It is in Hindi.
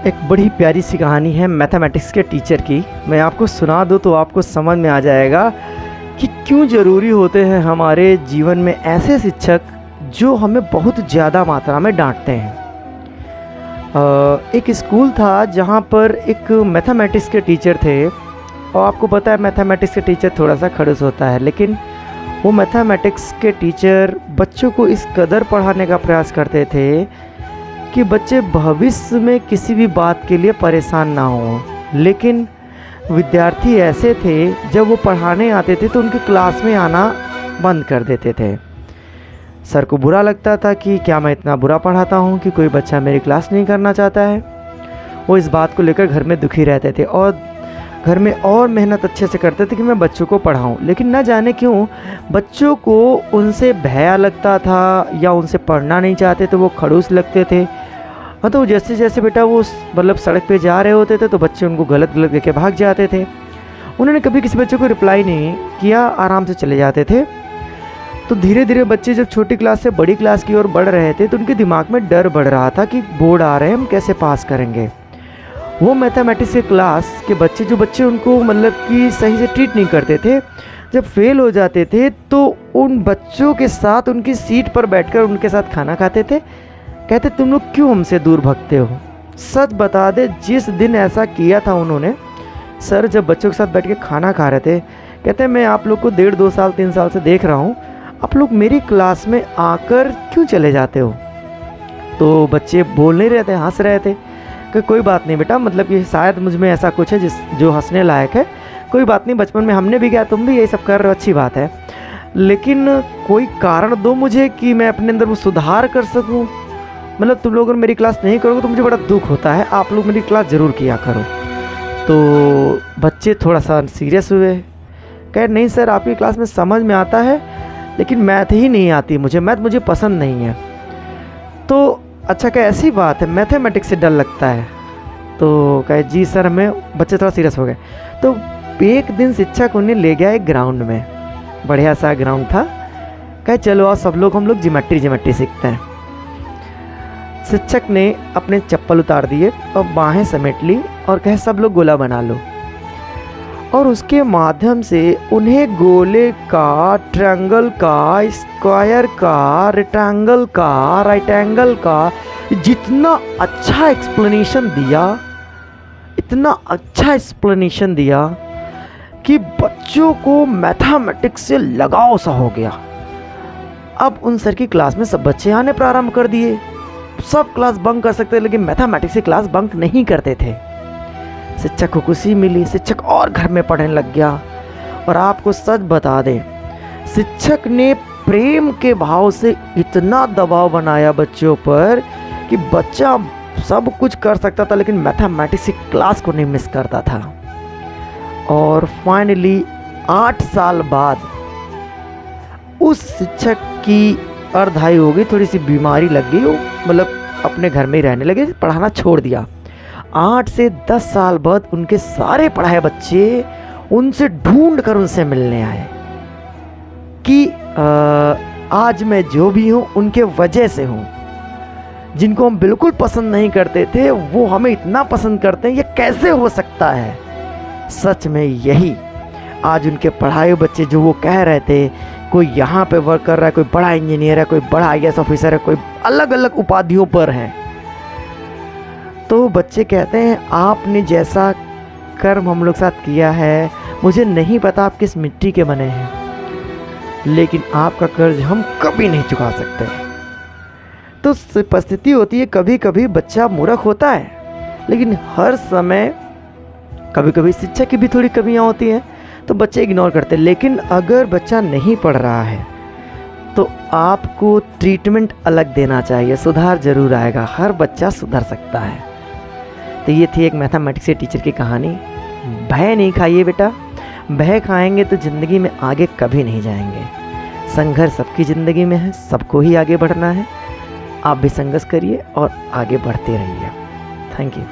एक बड़ी प्यारी सी कहानी है मैथमेटिक्स के टीचर की। मैं आपको सुना दूँ तो आपको समझ में आ जाएगा कि क्यों ज़रूरी होते हैं हमारे जीवन में ऐसे शिक्षक जो हमें बहुत ज़्यादा मात्रा में डांटते हैं। एक स्कूल था जहाँ पर एक मैथमेटिक्स के टीचर थे, और आपको पता है मैथमेटिक्स के टीचर थोड़ा सा खड़ूस होता है, लेकिन वो मैथमेटिक्स के टीचर बच्चों को इस कदर पढ़ाने का प्रयास करते थे कि बच्चे भविष्य में किसी भी बात के लिए परेशान ना हों। लेकिन विद्यार्थी ऐसे थे, जब वो पढ़ाने आते थे तो उनके क्लास में आना बंद कर देते थे। सर को बुरा लगता था कि क्या मैं इतना बुरा पढ़ाता हूँ कि कोई बच्चा मेरी क्लास नहीं करना चाहता है। वो इस बात को लेकर घर में दुखी रहते थे और घर में और मेहनत अच्छे से करते थे कि मैं बच्चों को पढ़ाऊँ, लेकिन न जाने क्यों बच्चों को उनसे भय लगता था या उनसे पढ़ना नहीं चाहते तो वो खड़ूस लगते थे। मतलब जैसे जैसे बेटा वो मतलब सड़क पे जा रहे होते थे तो बच्चे उनको गलत गलत देख के भाग जाते थे। उन्होंने कभी किसी बच्चे को रिप्लाई नहीं किया, आराम से चले जाते थे। तो धीरे धीरे बच्चे जब छोटी क्लास से बड़ी क्लास की ओर बढ़ रहे थे तो उनके दिमाग में डर बढ़ रहा था कि बोर्ड आ रहे हैं, हम कैसे पास करेंगे। वो मैथमेटिक्स के क्लास के बच्चे जो बच्चे उनको मतलब कि सही से ट्रीट नहीं करते थे, जब फेल हो जाते थे तो उन बच्चों के साथ उनकी सीट पर बैठकर उनके साथ खाना खाते थे। कहते तुम लोग क्यों हमसे दूर भागते हो। सच बता दे, जिस दिन ऐसा किया था उन्होंने, सर जब बच्चों के साथ बैठ के खाना खा रहे थे, कहते मैं आप लोग को 1.5-2 साल 3 साल से देख रहा हूँ, आप लोग मेरी क्लास में आकर क्यों चले जाते हो। तो बच्चे बोल नहीं रहे थे, हंस रहे थे कि कोई बात नहीं बेटा, मतलब कि शायद मुझ में ऐसा कुछ है जो हंसने लायक है, कोई बात नहीं, बचपन में हमने भी किया, तुम भी यही सब कर रहे हो, अच्छी बात है, लेकिन कोई कारण दो मुझे कि मैं अपने अंदर वो सुधार कर सकूं। मतलब तुम लोग अगर मेरी क्लास नहीं करोगे तो मुझे बड़ा दुख होता है, आप लोग मेरी क्लास ज़रूर किया करो। तो बच्चे थोड़ा सा सीरियस हुए, कहे नहीं सर आपकी क्लास में समझ में आता है, लेकिन मैथ ही नहीं आती मुझे, मैथ मुझे पसंद नहीं है। तो अच्छा क्या ऐसी बात है, मैथमेटिक्स से डर लगता है। तो कहे जी सर हमें, बच्चे थोड़ा सीरियस हो गए। तो एक दिन शिक्षक उन्हें ले गया एक ग्राउंड में, बढ़िया सा ग्राउंड था, कहे चलो आओ सब लोग हम लोग ज्योमेट्री सीखते हैं। शिक्षक ने अपने चप्पल उतार दिए और बाहें समेट ली और कहे सब लोग गोला बना लो, और उसके माध्यम से उन्हें गोले का, ट्रायंगल का, स्क्वायर का, रेक्टेंगल का, राइट एंगल का जितना अच्छा एक्सप्लेनेशन दिया, इतना अच्छा एक्सप्लेनेशन दिया कि बच्चों को मैथमेटिक्स से लगाव सा हो गया। अब उन सर की क्लास में सब बच्चे आने प्रारंभ कर दिए। सब क्लास बंक कर सकते थे, लेकिन मैथमेटिक्स की क्लास बंक नहीं करते थे। शिक्षक को खुशी मिली, शिक्षक और घर में पढ़ने लग गया। और आपको सच बता दें, शिक्षक ने प्रेम के भाव से इतना दबाव बनाया बच्चों पर कि बच्चा सब कुछ कर सकता था, लेकिन मैथमेटिक्स की क्लास को नहीं मिस करता था। और फाइनली 8 साल बाद उस शिक्षक की अर्धाई हो गई, थोड़ी सी बीमारी लग गई, वो मतलब अपने घर में ही रहने लगे, पढ़ाना छोड़ दिया। 8 से 10 साल बाद उनके सारे पढ़ाए बच्चे उनसे ढूंढ कर उनसे मिलने आए कि आज मैं जो भी हूँ उनके वजह से हूँ। जिनको हम बिल्कुल पसंद नहीं करते थे वो हमें इतना पसंद करते हैं, ये कैसे हो सकता है। सच में यही आज उनके पढ़ाए बच्चे जो वो कह रहे थे, कोई यहाँ पे वर्क कर रहा है, कोई बड़ा इंजीनियर है, कोई बड़ा IAS ऑफिसर है, कोई अलग अलग उपाधियों पर है। तो बच्चे कहते हैं आपने जैसा कर्म हम लोग साथ किया है, मुझे नहीं पता आप किस मिट्टी के बने हैं, लेकिन आपका कर्ज हम कभी नहीं चुका सकते। तो परिस्थिति होती है, कभी कभी बच्चा मूर्ख होता है, लेकिन हर समय कभी कभी शिक्षा की भी थोड़ी कमियां होती हैं, तो बच्चे इग्नोर करते हैं। लेकिन अगर बच्चा नहीं पढ़ रहा है तो आपको ट्रीटमेंट अलग देना चाहिए, सुधार जरूर आएगा, हर बच्चा सुधर सकता है। तो ये थी एक मैथमेटिक्स के टीचर की कहानी। भय नहीं खाइए बेटा, भय खाएंगे तो ज़िंदगी में आगे कभी नहीं जाएंगे। संघर्ष सबकी ज़िंदगी में है, सबको ही आगे बढ़ना है। आप भी संघर्ष करिए और आगे बढ़ते रहिए। Thank you.